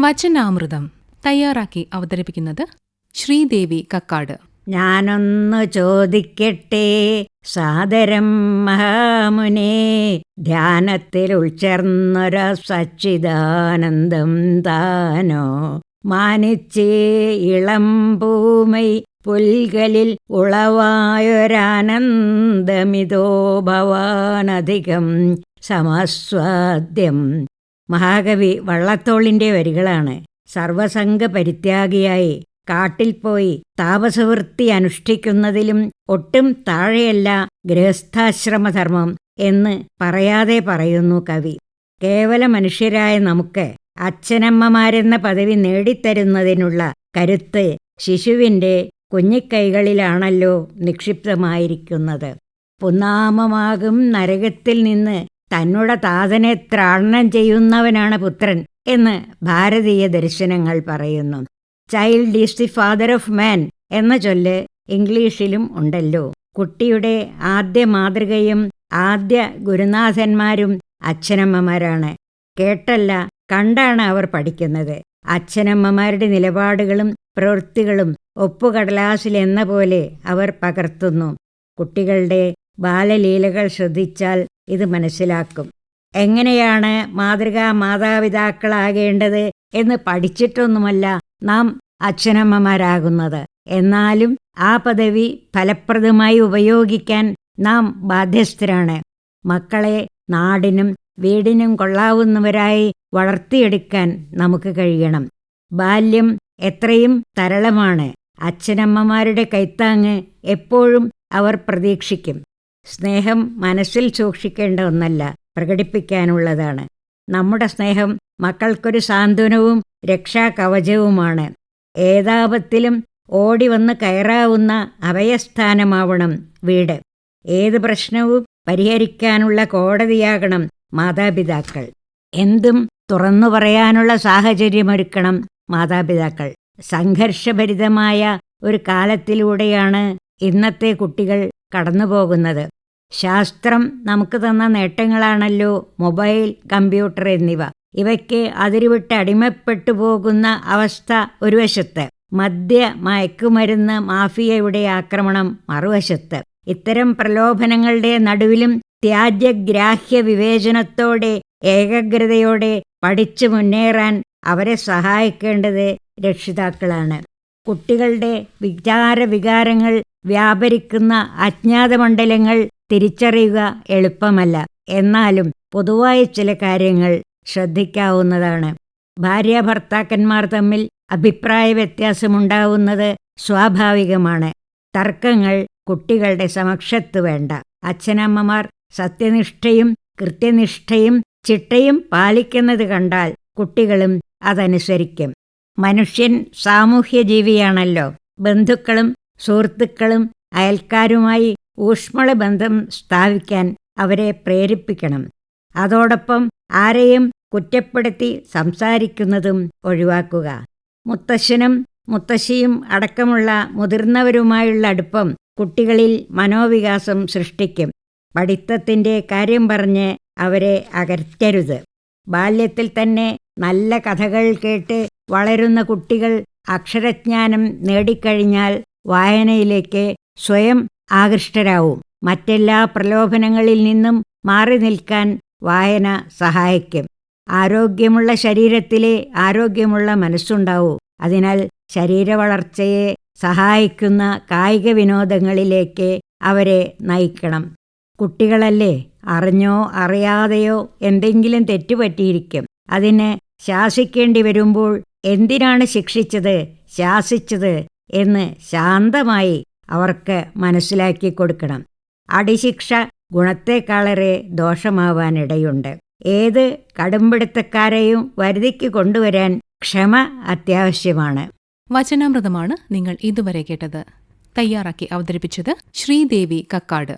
വചനാമൃതം തയ്യാറാക്കി അവതരിപ്പിക്കുന്നത് ശ്രീദേവി കക്കാട്. ഞാനൊന്നു ചോദിക്കട്ടെ സാദരം മഹാമുനേ, ധ്യാനത്തിൽ ഉൾച്ചേർന്നൊര സച്ചിദാനന്ദം താനോ മാനിച്ചേ ഇളം പൂമൈ പുൽകലിൽ ഉളവായൊരാനന്ദമിതോ ഭവാനധികം സമസ്വാദ്യം. മഹാകവി വള്ളത്തോളിന്റെ വരികളാണ്. സർവസംഘ പരിത്യാഗിയായി കാട്ടിൽ പോയി താപസവൃത്തി അനുഷ്ഠിക്കുന്നതിലും ഒട്ടും താഴെയല്ല ഗൃഹസ്ഥാശ്രമധർമ്മം എന്ന് പറയാതെ പറയുന്നു കവി. കേവല മനുഷ്യരായ നമുക്ക് അച്ഛനമ്മമാരെന്ന പദവി നേടിത്തരുന്നതിനുള്ള കരുത്ത് ശിശുവിൻ്റെ കുഞ്ഞിക്കൈകളിലാണല്ലോ നിക്ഷിപ്തമായിരിക്കുന്നത്. പുന്നാമമാകും നരകത്തിൽ നിന്ന് തന്നുടെ താതനെ ത്രാടനം ചെയ്യുന്നവനാണ് പുത്രൻ എന്ന് ഭാരതീയ ദർശനങ്ങൾ പറയുന്നു. Child is the father of മാൻ എന്ന ചൊല്ല് ഇംഗ്ലീഷിലും ഉണ്ടല്ലോ. കുട്ടിയുടെ ആദ്യ മാതൃകയും ആദ്യ ഗുരുനാഥന്മാരും അച്ഛനമ്മമാരാണ്. കേട്ടല്ല കണ്ടാണ് അവർ പഠിക്കുന്നത്. അച്ഛനമ്മമാരുടെ നിലപാടുകളും പ്രവൃത്തികളും ഒപ്പുകടലാസിലെന്ന പോലെ അവർ പകർത്തുന്നു. കുട്ടികളുടെ ബാലലീലകൾ ശ്രദ്ധിച്ചാൽ ഇത് മനസ്സിലാക്കും. എങ്ങനെയാണ് മാതൃകാ മാതാപിതാക്കളാകേണ്ടത് എന്ന് പഠിച്ചിട്ടൊന്നുമല്ല നാം അച്ഛനമ്മമാരാകുന്നത്. എന്നാലും ആ പദവി ഫലപ്രദമായി ഉപയോഗിക്കാൻ നാം ബാധ്യസ്ഥരാണ്. മക്കളെ നാടിനും വീടിനും കൊള്ളാവുന്നവരായി വളർത്തിയെടുക്കാൻ നമുക്ക് കഴിയണം. ബാല്യം എത്രയും തരളമാണ്. അച്ഛനമ്മമാരുടെ കൈത്താങ്ങ് എപ്പോഴും അവർ പ്രതീക്ഷിക്കും. സ്നേഹം മനസ്സിൽ സൂക്ഷിക്കേണ്ട ഒന്നല്ല, പ്രകടിപ്പിക്കാനുള്ളതാണ്. നമ്മുടെ സ്നേഹം മക്കൾക്കൊരു സാന്ത്വനവും രക്ഷാകവചവുമാണ്. ഏതാപത്തിലും ഓടി വന്ന് കയറാവുന്ന അഭയസ്ഥാനമാവണം വീട്. ഏത് പ്രശ്നവും പരിഹരിക്കാനുള്ള കോടതിയാകണം മാതാപിതാക്കൾ. എന്തും തുറന്നു പറയാനുള്ള സാഹചര്യമൊരുക്കണം മാതാപിതാക്കൾ. സംഘർഷഭരിതമായ ഒരു കാലത്തിലൂടെയാണ് ഇന്നത്തെ കുട്ടികൾ കടന്നുപോകുന്നത്. ശാസ്ത്രം നമുക്ക് തന്ന നേട്ടങ്ങളാണല്ലോ മൊബൈൽ, കമ്പ്യൂട്ടർ എന്നിവ. ഇവയ്ക്ക് അതിരുവിട്ട് അടിമപ്പെട്ടു പോകുന്ന അവസ്ഥ ഒരു വശത്ത്, മയക്കുമരുന്ന് മാഫിയയുടെ ആക്രമണം മറുവശത്ത്. ഇത്തരം പ്രലോഭനങ്ങളുടെ നടുവിലും ത്യാജ്യഗ്രാഹ്യ വിവേചനത്തോടെ ഏകാഗ്രതയോടെ പഠിച്ചു മുന്നേറാൻ അവരെ സഹായിക്കേണ്ടത് രക്ഷിതാക്കളാണ്. കുട്ടികളുടെ വികാരങ്ങൾ വ്യാപരിക്കുന്ന അജ്ഞാതമണ്ഡലങ്ങൾ തിരിച്ചറിയുക എളുപ്പമല്ല. എന്നാലും പൊതുവായ ചില കാര്യങ്ങൾ ശ്രദ്ധിക്കാവുന്നതാണ്. ഭാര്യാഭർത്താക്കന്മാർ തമ്മിൽ അഭിപ്രായ വ്യത്യാസമുണ്ടാവുന്നത് സ്വാഭാവികമാണ്. തർക്കങ്ങൾ കുട്ടികളുടെ സമക്ഷത്ത് വേണ്ട. അച്ഛനമ്മമാർ സത്യനിഷ്ഠയും കൃത്യനിഷ്ഠയും ചിട്ടയും പാലിക്കുന്നത് കണ്ടാൽ കുട്ടികളും അതനുസരിക്കും. മനുഷ്യൻ സാമൂഹ്യ ജീവിയാണല്ലോ. ബന്ധുക്കളും സുഹൃത്തുക്കളും അയൽക്കാരുമായി ഊഷ്മള ബന്ധം സ്ഥാപിക്കാൻ അവരെ പ്രേരിപ്പിക്കണം. അതോടൊപ്പം ആരെയും കുറ്റപ്പെടുത്തി സംസാരിക്കുന്നതും ഒഴിവാക്കുക. മുത്തശ്ശനും മുത്തശ്ശിയും അടക്കമുള്ള മുതിർന്നവരുമായുള്ള അടുപ്പം കുട്ടികളിൽ മനോവികാസം സൃഷ്ടിക്കും. പഠിത്തത്തിൻ്റെ കാര്യം പറഞ്ഞ് അവരെ അകറ്റരുത്. ബാല്യത്തിൽ തന്നെ നല്ല കഥകൾ കേട്ട് വളരുന്ന കുട്ടികൾ അക്ഷരജ്ഞാനം നേടിക്കഴിഞ്ഞാൽ വായനയിലേക്ക് സ്വയം ആകൃഷ്ടരാവും. മറ്റെല്ലാ പ്രലോഭനങ്ങളിൽ നിന്നും മാറി നിൽക്കാൻ വായന സഹായിക്കും. ആരോഗ്യമുള്ള ശരീരത്തിലെ ആരോഗ്യമുള്ള മനസ്സുണ്ടാവൂ. അതിനാൽ ശരീരവളർച്ചയെ സഹായിക്കുന്ന കായിക വിനോദങ്ങളിലേക്ക് അവരെ നയിക്കണം. കുട്ടികളല്ലേ, അറിഞ്ഞോ അറിയാതെയോ എന്തെങ്കിലും തെറ്റുപറ്റിയിരിക്കും. അതിന് ശാസിക്കേണ്ടി വരുമ്പോൾ എന്തിനാണ് ശിക്ഷിച്ചത്, ശാസിച്ചത് എന്ന് ശാന്തമായി അവർക്ക് മനസ്സിലാക്കി കൊടുക്കണം. അടിശിക്ഷ ഗുണത്തെക്കാളേറെ ദോഷമാവാനിടയുണ്ട്. ഏത് കടുംപിടുത്തക്കാരെയും വരുതിക്ക് കൊണ്ടുവരാൻ ക്ഷമ അത്യാവശ്യമാണ്. വചനാമൃതമാണ് നിങ്ങൾ ഇതുവരെ കേട്ടത്. തയ്യാറാക്കി അവതരിപ്പിച്ചത് ശ്രീദേവി കക്കാട്.